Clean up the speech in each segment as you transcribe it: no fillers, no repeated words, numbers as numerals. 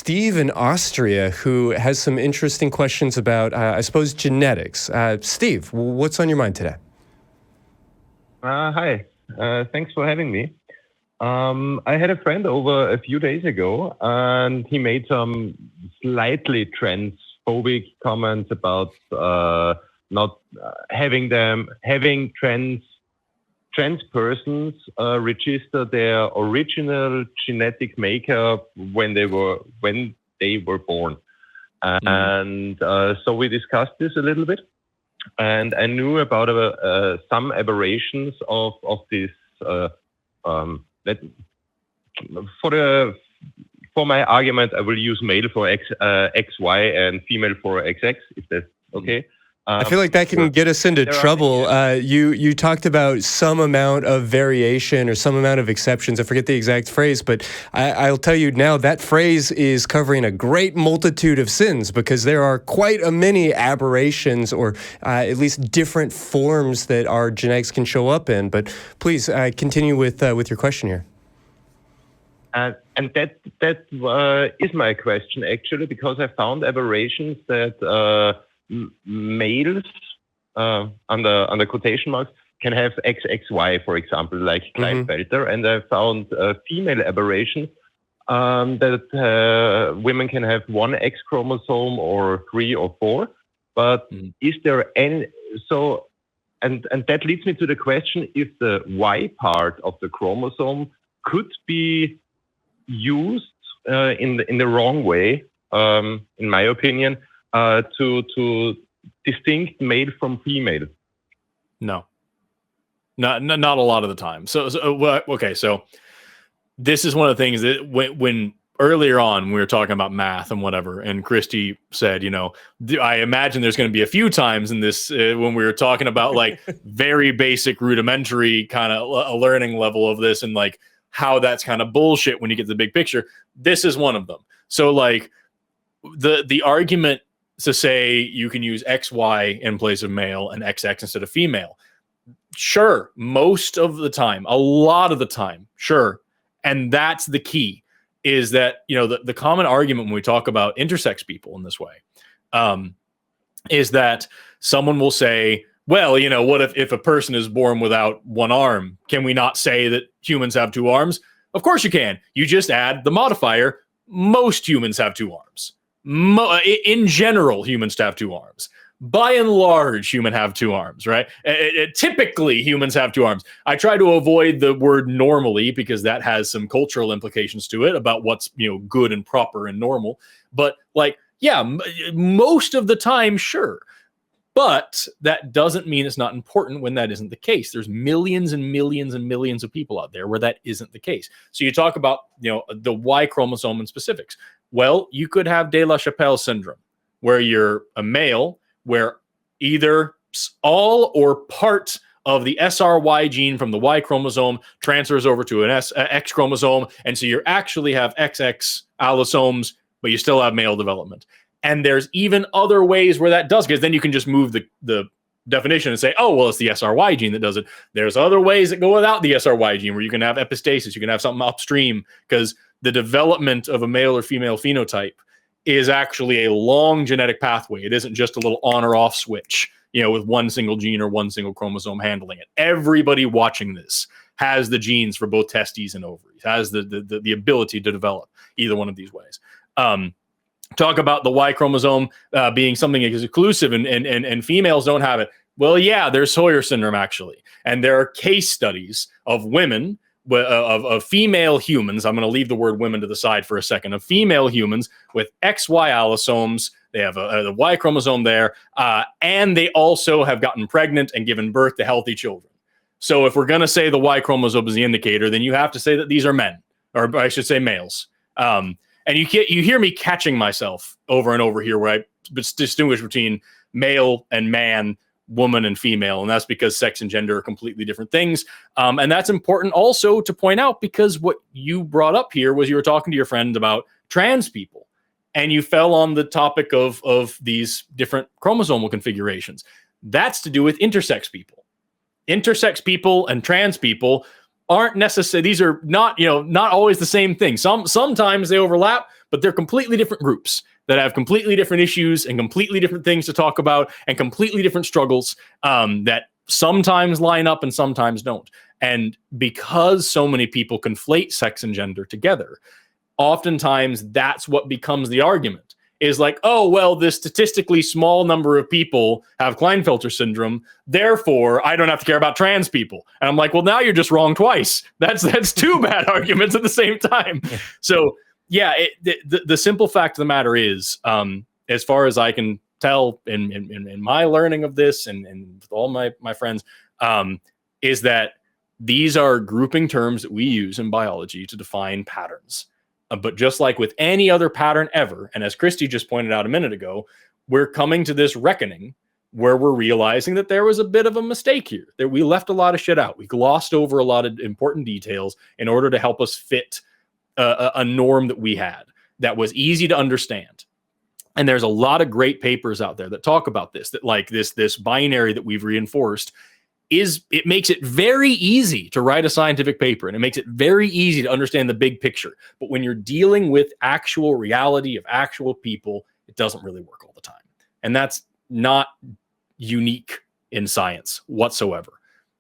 Steve in Austria, who has some interesting questions about, I suppose, genetics. Steve, what's on your mind today? Hi. Thanks for having me. I had a friend over a few days ago, and he made some slightly transphobic comments about not having trans persons register their original genetic makeup when they were born. And so we discussed this a little bit, and I knew about some aberrations of this. For my argument, I will use male for XY and female for XX, if that's okay. I feel like that can get us into trouble. You talked about some amount of variation or some amount of exceptions. I forget the exact phrase, but I'll tell you now that phrase is covering a great multitude of sins, because there are quite a many aberrations, or at least different forms that our genetics can show up in. But please continue with your question here. And that is my question, actually, because I found aberrations that males, under quotation marks, can have XXY, for example, like Klinefelter, and I found female aberration that women can have one X chromosome or 3 or 4. But is there any and that leads me to the question if the Y part of the chromosome could be used in the wrong way, in my opinion, to distinct male from female. No, not a lot of the time. So okay. So this is one of the things that when earlier on we were talking about math and whatever, and Christy said, I imagine there's going to be a few times in this when we were talking about like very basic rudimentary kind of a learning level of this, and like how that's kind of bullshit when you get the big picture. This is one of them. So like the argument to say you can use XY in place of male and XX instead of female. Sure, most of the time, a lot of the time, sure. And that's the key, is that, the common argument when we talk about intersex people in this way, is that someone will say, well, what if a person is born without one arm? Can we not say that humans have 2 arms? Of course you can. You just add the modifier, most humans have 2 arms. In general, humans have 2 arms. By and large, humans have 2 arms, right? Typically, humans have 2 arms. I try to avoid the word normally because that has some cultural implications to it about what's good and proper and normal. But most of the time, sure. But that doesn't mean it's not important when that isn't the case. There's millions and millions and millions of people out there where that isn't the case. So you talk about, the Y chromosome in specifics. Well, you could have De La Chapelle syndrome, where you're a male, where either all or part of the SRY gene from the Y chromosome transfers over to an X chromosome. And so you actually have XX allosomes, but you still have male development. And there's even other ways where that does, because then you can just move the definition and say, oh, well, it's the SRY gene that does it. There's other ways that go without the SRY gene, where you can have epistasis, you can have something upstream, because the development of a male or female phenotype is actually a long genetic pathway. It isn't just a little on or off switch, with one single gene or one single chromosome handling it. Everybody watching this has the genes for both testes and ovaries, has the ability to develop either one of these ways. Talk about the Y chromosome being something exclusive and females don't have it. Well, yeah, there's Sawyer syndrome, actually. And there are case studies of women, of female humans. I'm going to leave the word women to the side for a second. Of female humans with XY allosomes. They have the Y chromosome there. And they also have gotten pregnant and given birth to healthy children. So if we're going to say the Y chromosome is the indicator, then you have to say that these are men, or I should say males. And you hear me catching myself over and over here, where I distinguish between male and man, woman and female, and that's because sex and gender are completely different things. And that's important also to point out, because what you brought up here was you were talking to your friend about trans people, and you fell on the topic of these different chromosomal configurations. That's to do with intersex people. Intersex people and trans people aren't necessary. These are not always the same thing. Sometimes they overlap, but they're completely different groups that have completely different issues and completely different things to talk about and completely different struggles that sometimes line up and sometimes don't. And because so many people conflate sex and gender together, oftentimes that's what becomes the argument, is like, oh, well, this statistically small number of people have Klinefelter syndrome, therefore I don't have to care about trans people. And I'm like, well, now you're just wrong twice. That's two bad arguments at the same time. So yeah, the simple fact of the matter is, as far as I can tell in my learning of this and with all my friends, is that these are grouping terms that we use in biology to define patterns. But just like with any other pattern ever, and as Christy just pointed out a minute ago, we're coming to this reckoning where we're realizing that there was a bit of a mistake here, that we left a lot of shit out. We glossed over a lot of important details in order to help us fit a norm that we had that was easy to understand. And there's a lot of great papers out there that talk about this, that like this binary that we've reinforced it makes it very easy to write a scientific paper, and it makes it very easy to understand the big picture. But when you're dealing with actual reality of actual people, it doesn't really work all the time. And that's not unique in science whatsoever.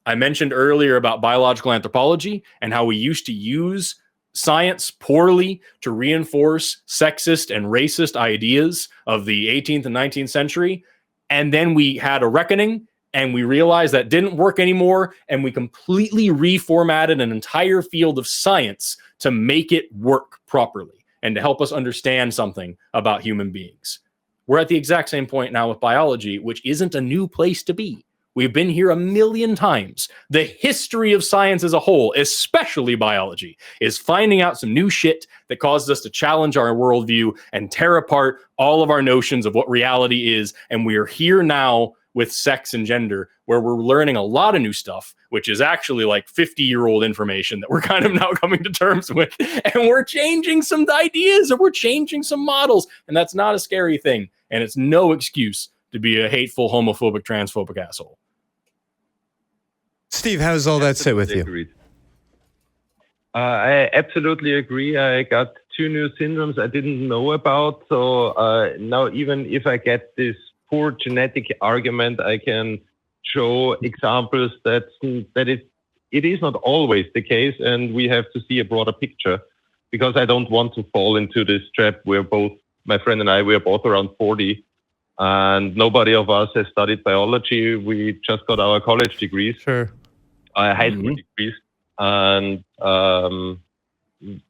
I mentioned earlier about biological anthropology and how we used to use science poorly to reinforce sexist and racist ideas of the 18th and 19th century. And then we had a reckoning, and we realized that didn't work anymore, and we completely reformatted an entire field of science to make it work properly and to help us understand something about human beings. We're at the exact same point now with biology, which isn't a new place to be. We've been here a million times. The history of science as a whole, especially biology, is finding out some new shit that causes us to challenge our worldview and tear apart all of our notions of what reality is. And we are here now with sex and gender, where we're learning a lot of new stuff, which is actually like 50-year-old information that we're kind of now coming to terms with. And we're changing some ideas, or we're changing some models. And that's not a scary thing. And it's no excuse to be a hateful, homophobic, transphobic asshole. Steve, how does all that sit with you? Agreed. I absolutely agree. I got 2 new syndromes I didn't know about. So now, even if I get this poor genetic argument, I can show examples that it is not always the case, and we have to see a broader picture, because I don't want to fall into this trap where both my friend and I, we are both around 40, and nobody of us has studied biology. We just got our college degrees, high school degrees, and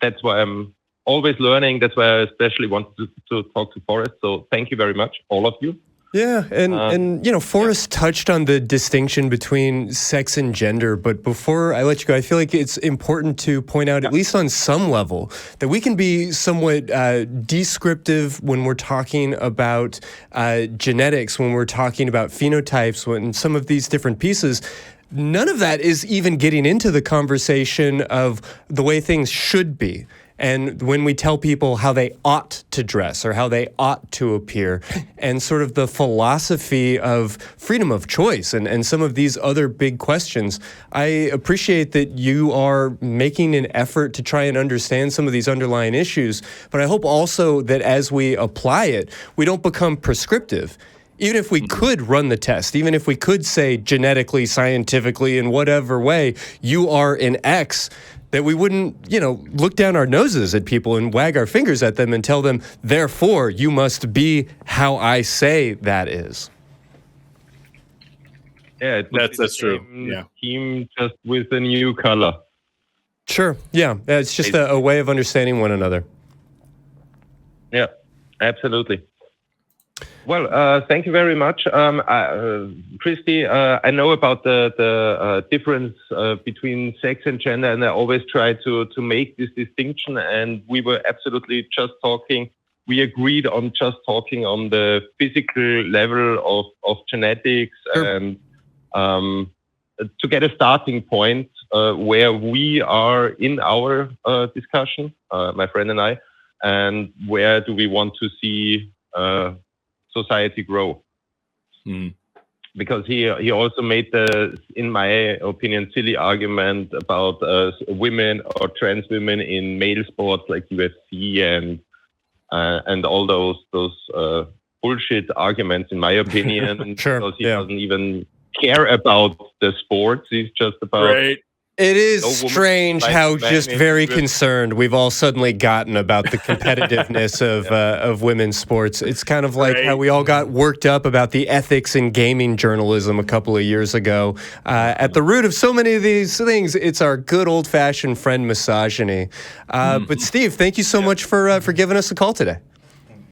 that's why I'm always learning. That's why I especially wanted to talk to Forrest. So thank you very much, all of you. Yeah, and you know, Forrest touched on the distinction between sex and gender, but before I let you go, I feel like it's important to point out, at least on some level, that we can be somewhat descriptive when we're talking about genetics, when we're talking about phenotypes, when some of these different pieces. None of that is even getting into the conversation of the way things should be. And when we tell people how they ought to dress or how they ought to appear, and sort of the philosophy of freedom of choice and some of these other big questions, I appreciate that you are making an effort to try and understand some of these underlying issues. But I hope also that as we apply it, we don't become prescriptive. Even if we could run the test, even if we could say genetically, scientifically, in whatever way, you are an X, that we wouldn't, look down our noses at people and wag our fingers at them and tell them, therefore, you must be how I say that is. Yeah, that's true. Yeah, team just with a new color. Sure. Yeah, it's just a way of understanding one another. Yeah, absolutely. Well, thank you very much, Christy. I know about the difference between sex and gender, and I always try to make this distinction. And we were absolutely just talking. We agreed on just talking on the physical level of genetics, and to get a starting point where we are in our discussion, my friend and I, and where do we want to see society grow. Because he also made the, in my opinion, silly argument about women or trans women in male sports like UFC and and all those bullshit arguments, in my opinion, Sure, because he doesn't even care about the sports. He's just about. Right. It is strange how just very concerned we've all suddenly gotten about the competitiveness of women's sports. It's kind of like how we all got worked up about the ethics in gaming journalism a couple of years ago. At the root of so many of these things, it's our good old-fashioned friend misogyny. But Steve, thank you so much for giving us a call today.